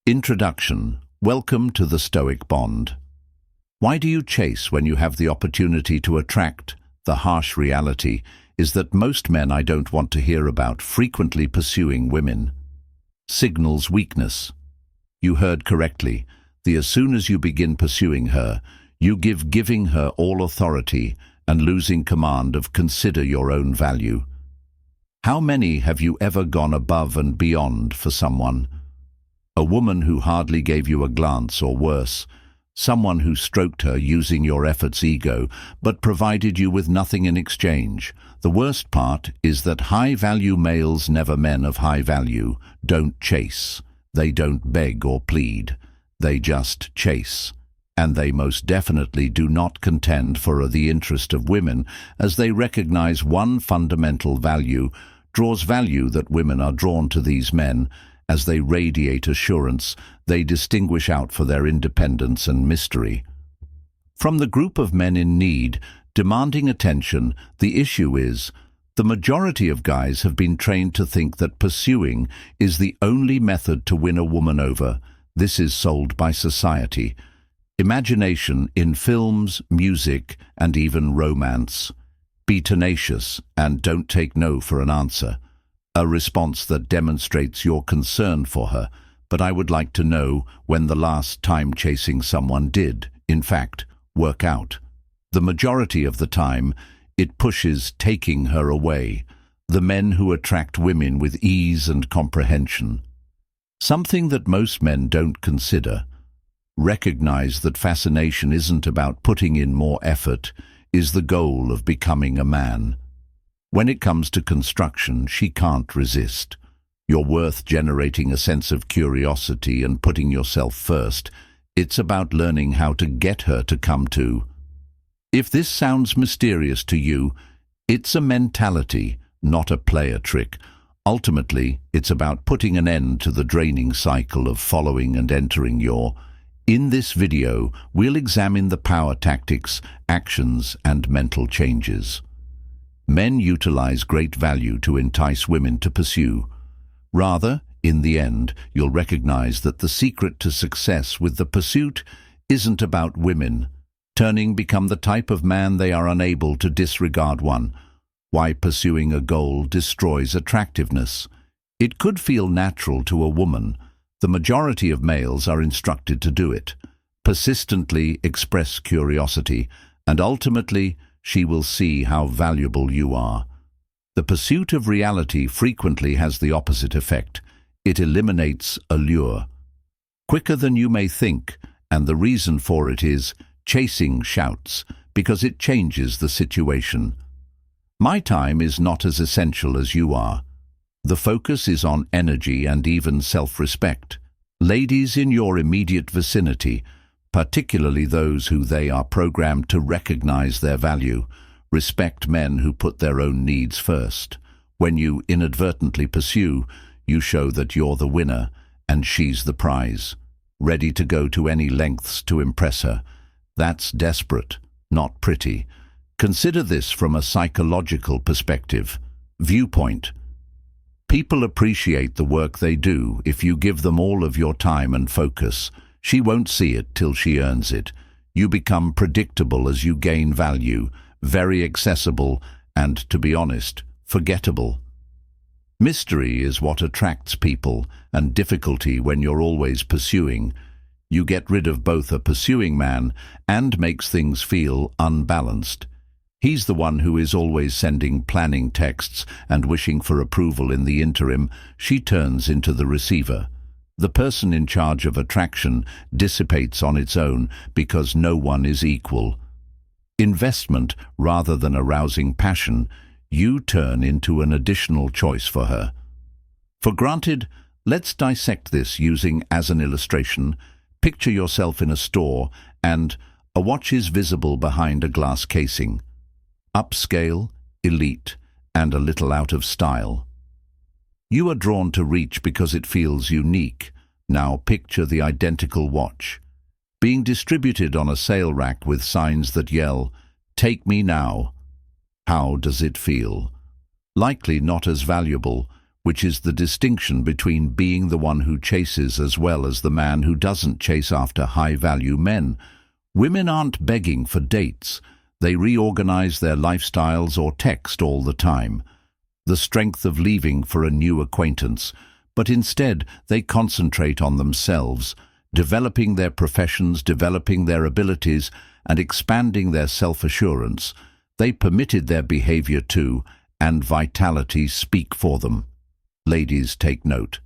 Introduction. Welcome to the Stoic Bond. Why do you chase when you have the opportunity to attract? The harsh reality is that most men I don't want to hear about frequently pursuing women. Signals weakness. You heard correctly. As soon as you begin pursuing her, you giving her all authority and losing command of consider your own value. How many have you ever gone above and beyond for someone? A woman who hardly gave you a glance, or worse, someone who stroked her using your effort's ego but provided you with nothing in exchange. The worst part is that high-value males, never men of high value, don't chase. They don't beg or plead. They just chase. And they most definitely do not contend for the interest of women, as they recognize one fundamental value, draws value that women are drawn to these men. As they radiate assurance, they distinguish out for their independence and mystery. From the group of men in need, demanding attention, the issue is, the majority of guys have been trained to think that pursuing is the only method to win a woman over. This is sold by society. Imagination in films, music, and even romance. Be tenacious and don't take no for an answer. A response that demonstrates your concern for her, but I would like to know when the last time chasing someone did, in fact, work out. The majority of the time, it pushes taking her away, the men who attract women with ease and comprehension. Something that most men don't consider. Recognize that fascination isn't about putting in more effort, is the goal of becoming a man. When it comes to construction, she can't resist. You're worth generating a sense of curiosity and putting yourself first. It's about learning how to get her to come to. If this sounds mysterious to you, it's a mentality, not a player trick. Ultimately, it's about putting an end to the draining cycle of following and entering your. In this video, we'll examine the power tactics, actions, and mental changes. Men utilize great value to entice women to pursue. Rather, in the end, you'll recognize that the secret to success with the pursuit isn't about women become the type of man they are unable to disregard one. Why pursuing a goal destroys attractiveness. It could feel natural to a woman. The majority of males are instructed to do it. Persistently express curiosity, and ultimately, she will see how valuable you are. The pursuit of reality frequently has the opposite effect. It eliminates allure. Quicker than you may think, and the reason for it is chasing shouts, because it changes the situation. My time is not as essential as you are. The focus is on energy and even self-respect. Ladies in your immediate vicinity, particularly those who they are programmed to recognize their value, respect men who put their own needs first. When you inadvertently pursue, you show that you're the winner and she's the prize, ready to go to any lengths to impress her. That's desperate, not pretty. Consider this from a psychological perspective. Viewpoint. People appreciate the work they do if you give them all of your time and focus. She won't see it till she earns it. You become predictable as you gain value, very accessible, and, to be honest, forgettable. Mystery is what attracts people, and difficulty when you're always pursuing. You get rid of both a pursuing man and makes things feel unbalanced. He's the one who is always sending planning texts and wishing for approval in the interim. She turns into the receiver. The person in charge of attraction dissipates on its own because no one is equal. Investment rather than arousing passion, you turn into an additional choice for her. For granted, let's dissect this using as an illustration. Picture yourself in a store and a watch is visible behind a glass casing. Upscale, elite, and a little out of style. You are drawn to reach because it feels unique. Now picture the identical watch, being distributed on a sale rack with signs that yell, "Take me now." How does it feel? Likely not as valuable, which is the distinction between being the one who chases as well as the man who doesn't chase after high-value men. Women aren't begging for dates. They reorganize their lifestyles or text all the time. The strength of leaving for a new acquaintance, but instead they concentrate on themselves, developing their professions, developing their abilities, and expanding their self-assurance. They permitted their behavior to, and vitality speak for them. Ladies, take note.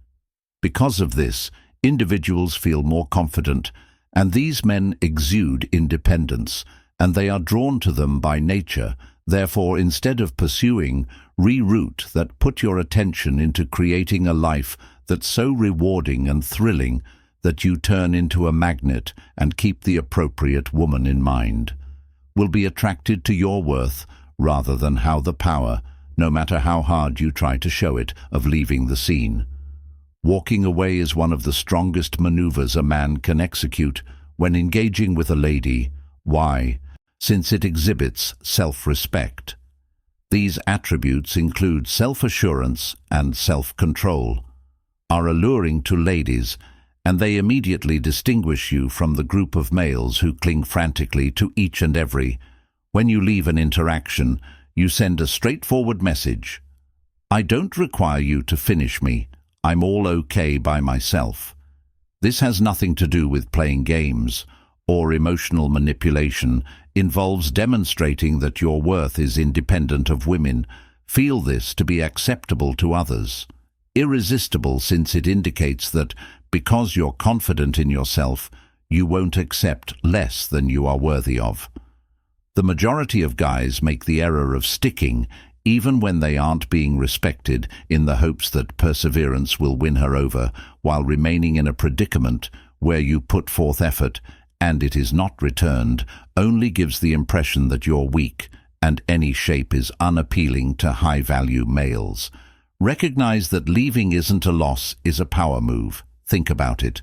Because of this, individuals feel more confident, and these men exude independence, and they are drawn to them by nature. Therefore, instead of pursuing, reroute that. Put your attention into creating a life that's so rewarding and thrilling that you turn into a magnet and keep the appropriate woman in mind. Will be attracted to your worth rather than how the power, no matter how hard you try to show it, of leaving the scene. Walking away is one of the strongest maneuvers a man can execute when engaging with a lady. Why? Since it exhibits self-respect. These attributes include self-assurance and self-control, are alluring to ladies, and they immediately distinguish you from the group of males who cling frantically to each and every. When you leave an interaction, you send a straightforward message. I don't require you to finish me. I'm all okay by myself. This has nothing to do with playing games or emotional manipulation. Involves demonstrating that your worth is independent of women. Feel this to be acceptable to others. Irresistible, since it indicates that because you're confident in yourself, you won't accept less than you are worthy of. The majority of guys make the error of sticking, even when they aren't being respected, in the hopes that perseverance will win her over, while remaining in a predicament where you put forth effort and it is not returned, only gives the impression that you're weak, and any shape is unappealing to high-value males. Recognize that leaving isn't a loss, is a power move. Think about it.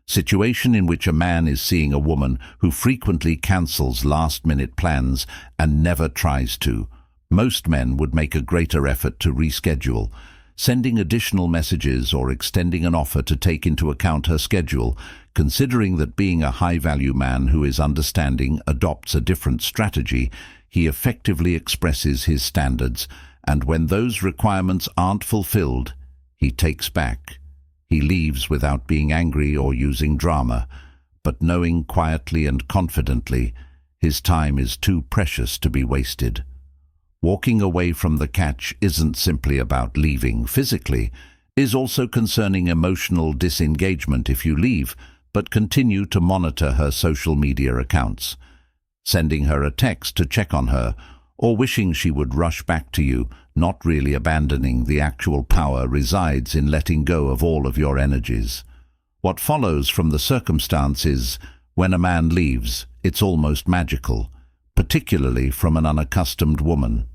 Situation in which a man is seeing a woman who frequently cancels last-minute plans and never tries to. Most men would make a greater effort to reschedule, sending additional messages or extending an offer to take into account her schedule. Considering that being a high-value man who is understanding adopts a different strategy, he effectively expresses his standards, and when those requirements aren't fulfilled, he takes back. He leaves without being angry or using drama, but knowing quietly and confidently his time is too precious to be wasted. Walking away from the catch isn't simply about leaving physically, is also concerning emotional disengagement if you leave, but continue to monitor her social media accounts, sending her a text to check on her, or wishing she would rush back to you. Not really abandoning. The actual power resides in letting go of all of your energies. What follows from the circumstance is, when a man leaves, it's almost magical, particularly from an unaccustomed woman.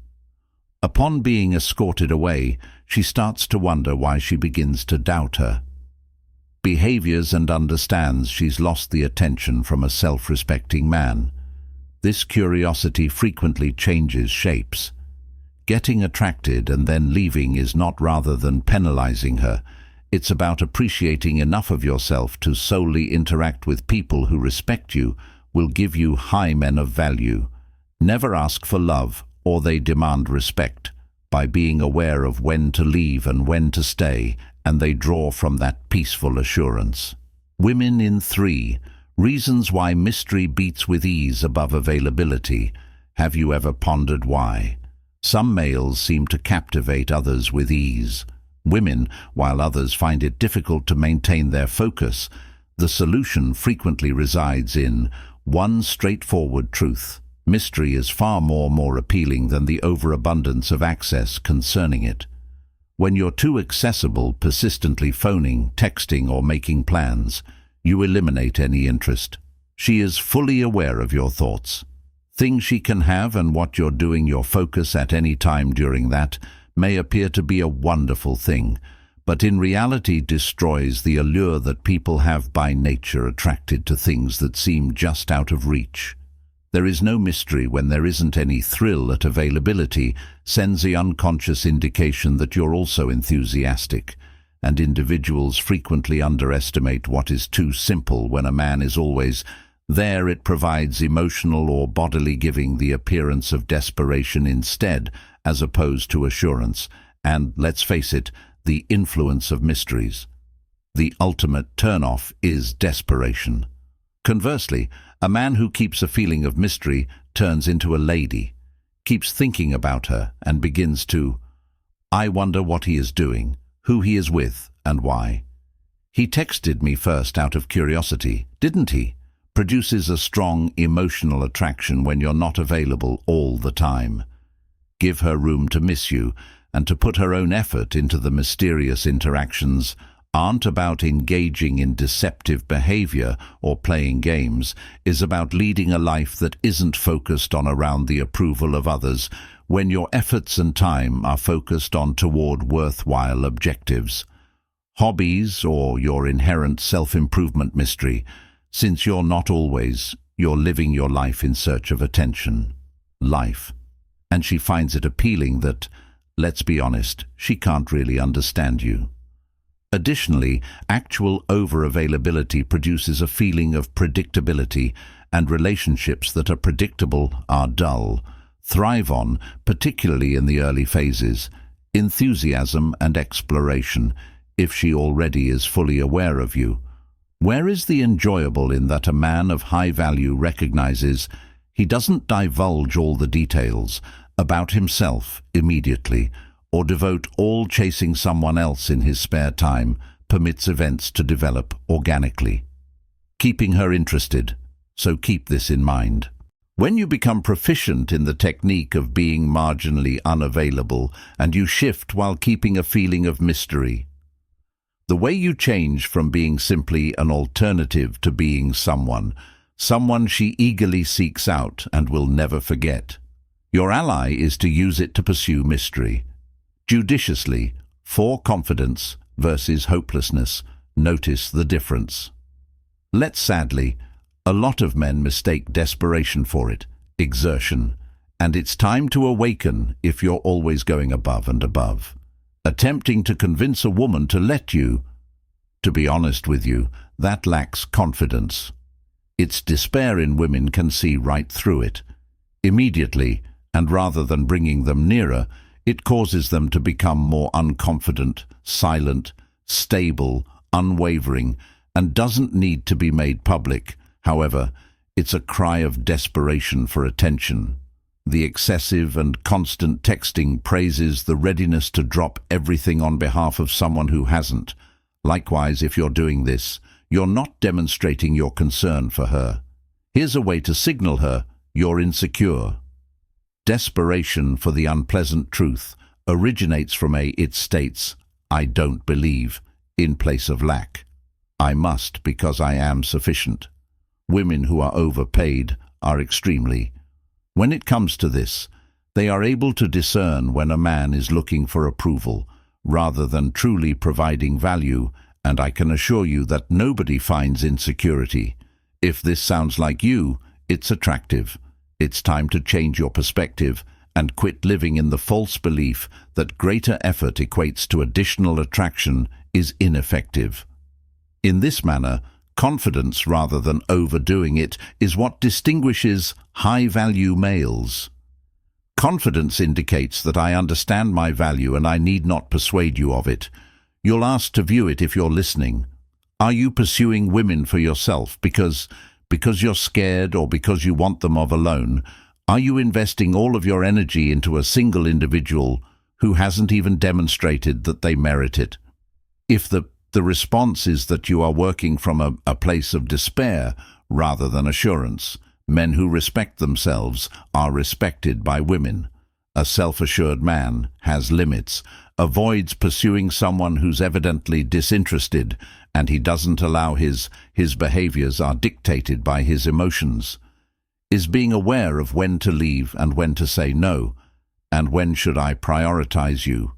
Upon being escorted away, she starts to wonder why. She begins to doubt her behaviors and understands she's lost the attention from a self-respecting man. This curiosity frequently changes shapes. Getting attracted and then leaving is not rather than penalizing her. It's about appreciating enough of yourself to solely interact with people who respect you, will give you high men of value. Never ask for love, or they demand respect, by being aware of when to leave and when to stay, and they draw from that peaceful assurance. Women in 3. Reasons why mystery beats with ease above availability. Have you ever pondered why? Some males seem to captivate others with ease. Women, while others find it difficult to maintain their focus. The solution frequently resides in one straightforward truth. Mystery is far more appealing than the overabundance of access concerning it. When you're too accessible, persistently phoning, texting, or making plans, you eliminate any interest. She is fully aware of your thoughts. Things she can have and what you're doing. Your focus at any time during that may appear to be a wonderful thing, but in reality destroys the allure that people have by nature, attracted to things that seem just out of reach. There is no mystery when there isn't any thrill at availability, sends the unconscious indication that you're also enthusiastic, and individuals frequently underestimate what is too simple when a man is always there. It provides emotional or bodily, giving the appearance of desperation instead, as opposed to assurance, and, let's face it, the influence of mysteries. The ultimate turn-off is desperation. Conversely, a man who keeps a feeling of mystery turns into a lady, keeps thinking about her, and begins to, I wonder what he is doing, who he is with, and why. He texted me first out of curiosity, didn't he? Produces a strong emotional attraction when you're not available all the time. Give her room to miss you, and to put her own effort into the mysterious interactions aren't about engaging in deceptive behavior or playing games, is about leading a life that isn't focused on around the approval of others, when your efforts and time are focused on toward worthwhile objectives. Hobbies or your inherent self-improvement mystery, since you're not always, you're living your life in search of attention. Life. And she finds it appealing that, let's be honest, she can't really understand you. Additionally, actual over-availability produces a feeling of predictability, and relationships that are predictable are dull. Thrive on, particularly in the early phases, enthusiasm and exploration, if she already is fully aware of you. Where is the enjoyable in that a man of high value recognizes he doesn't divulge all the details about himself immediately, or devote all chasing someone else in his spare time, permits events to develop organically, keeping her interested. So keep this in mind. When you become proficient in the technique of being marginally unavailable, and you shift while keeping a feeling of mystery, the way you change from being simply an alternative to being someone she eagerly seeks out and will never forget. Your ally is to use it to pursue mystery. Judiciously, for confidence versus hopelessness, notice the difference. Sadly, a lot of men mistake desperation for it, exertion, and it's time to awaken if you're always going above and above, attempting to convince a woman to let you. To be honest with you, that lacks confidence. Its despair in women can see right through it. Immediately, and rather than bringing them nearer, it causes them to become more unconfident, silent, stable, unwavering, and doesn't need to be made public. However, it's a cry of desperation for attention. The excessive and constant texting praises the readiness to drop everything on behalf of someone who hasn't. Likewise, if you're doing this, you're not demonstrating your concern for her. Here's a way to signal her you're insecure. Desperation for the unpleasant truth originates from it states, I don't believe, in place of lack. I must because I am sufficient. Women who are overpaid are extremely. When it comes to this, they are able to discern when a man is looking for approval rather than truly providing value, and I can assure you that nobody finds insecurity. If this sounds like you, it's attractive. It's time to change your perspective and quit living in the false belief that greater effort equates to additional attraction is ineffective. In this manner, confidence rather than overdoing it is what distinguishes high-value males. Confidence indicates that I understand my value and I need not persuade you of it. You'll ask to view it if you're listening. Are you pursuing women for yourself because you're scared or because you want them of alone? Are you investing all of your energy into a single individual who hasn't even demonstrated that they merit it? If the response is that you are working from a place of despair rather than assurance, men who respect themselves are respected by women. A self-assured man has limits, avoids pursuing someone who's evidently disinterested, and he doesn't allow his behaviors are dictated by his emotions. Is being aware of when to leave and when to say no, and when should I prioritize you.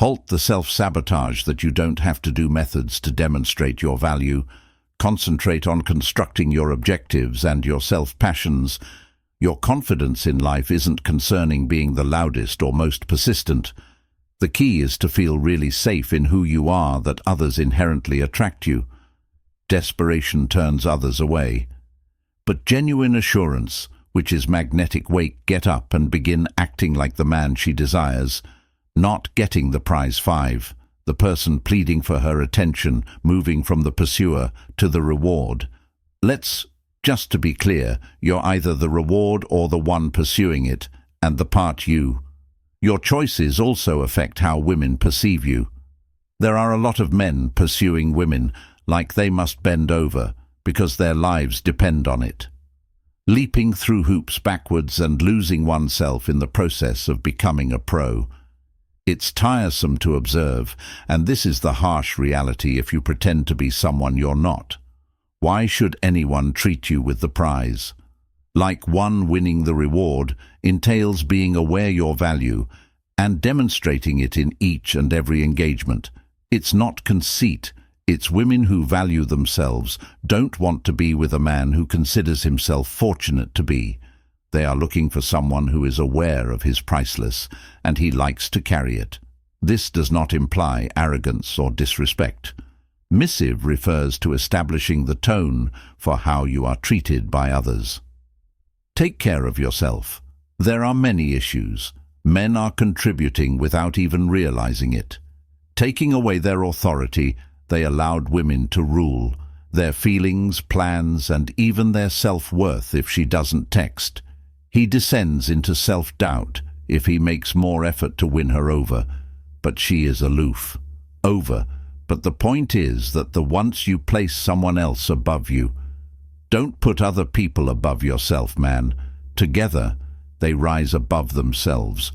Halt the self-sabotage that you don't have to do methods to demonstrate your value. Concentrate on constructing your objectives and your self-passions. Your confidence in life isn't concerning being the loudest or most persistent. The key is to feel really safe in who you are, that others inherently attract you. Desperation turns others away. But genuine assurance, which is magnetic weight, get up and begin acting like the man she desires, not getting the prize five, the person pleading for her attention, moving from the pursuer to the reward. Just to be clear, you're either the reward or the one pursuing it, and the part you. Your choices also affect how women perceive you. There are a lot of men pursuing women like they must bend over because their lives depend on it. Leaping through hoops backwards and losing oneself in the process of becoming a pro. It's tiresome to observe, and this is the harsh reality if you pretend to be someone you're not. Why should anyone treat you with the prize? Like one, winning the reward entails being aware your value and demonstrating it in each and every engagement. It's not conceit. It's women who value themselves, don't want to be with a man who considers himself fortunate to be. They are looking for someone who is aware of his priceless, and he likes to carry it. This does not imply arrogance or disrespect. Missive refers to establishing the tone for how you are treated by others. Take care of yourself. There are many issues. Men are contributing without even realizing it. Taking away their authority, they allowed women to rule, their feelings, plans, and even their self-worth if she doesn't text. He descends into self-doubt if he makes more effort to win her over, but she is aloof. But the point is that once you place someone else above you, don't put other people above yourself, man. Together, they rise above themselves,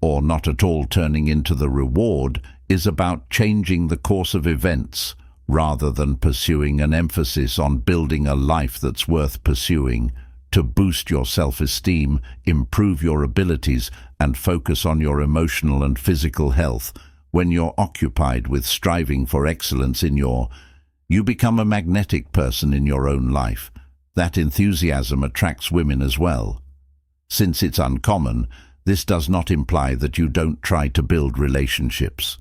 or not at all. Turning into the reward is about changing the course of events rather than pursuing an emphasis on building a life that's worth pursuing. To boost your self-esteem, improve your abilities, and focus on your emotional and physical health. When you're occupied with striving for excellence you become a magnetic person in your own life. That enthusiasm attracts women as well. Since it's uncommon, this does not imply that you don't try to build relationships.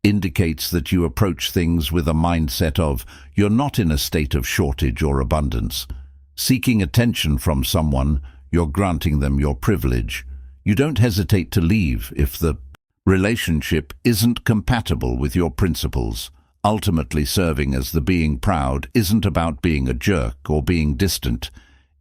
Indicates that you approach things with a mindset of you're not in a state of shortage or abundance. Seeking attention from someone, you're granting them your privilege. You don't hesitate to leave if the relationship isn't compatible with your principles. Ultimately, serving as the being proud isn't about being a jerk or being distant.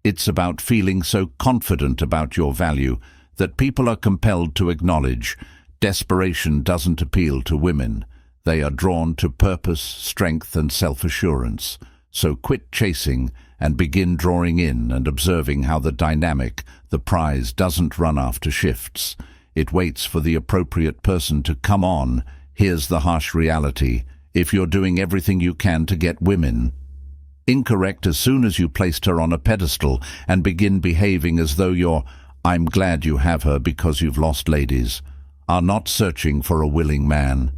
It's about feeling so confident about your value that people are compelled to acknowledge. Desperation doesn't appeal to women. They are drawn to purpose, strength, and self-assurance. So quit chasing and begin drawing in and observing how the prize doesn't run after shifts. It waits for the appropriate person to come on. Here's the harsh reality. If you're doing everything you can to get women incorrect as soon as you placed her on a pedestal and begin behaving as though I'm glad you have her because you've lost, ladies are not searching for a willing man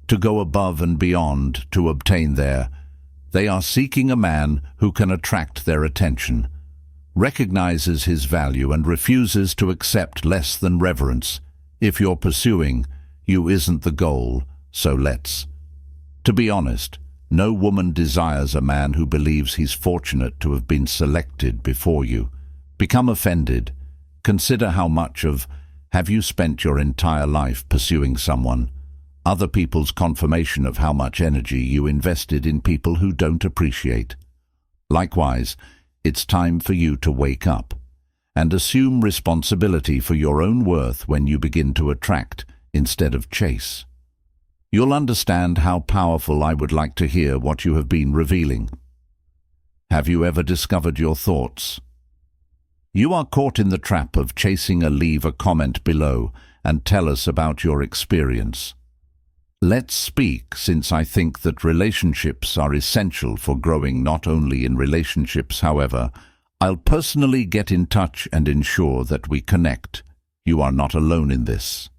to go above and beyond to obtain they are seeking a man who can attract their attention, recognizes his value, and refuses to accept less than reverence. If you're pursuing, you isn't the goal, so to be honest, no woman desires a man who believes he's fortunate to have been selected before you. Become offended. Consider how much have you spent your entire life pursuing someone? Other people's confirmation of how much energy you invested in people who don't appreciate. Likewise, it's time for you to wake up and assume responsibility for your own worth when you begin to attract instead of chase. You'll understand how powerful. I would like to hear what you have been revealing. Have you ever discovered your thoughts? You are caught in the trap of chasing. Leave a comment below and tell us about your experience. Let's speak, since I think that relationships are essential for growing. Not only in relationships, however, I'll personally get in touch and ensure that we connect. You are not alone in this.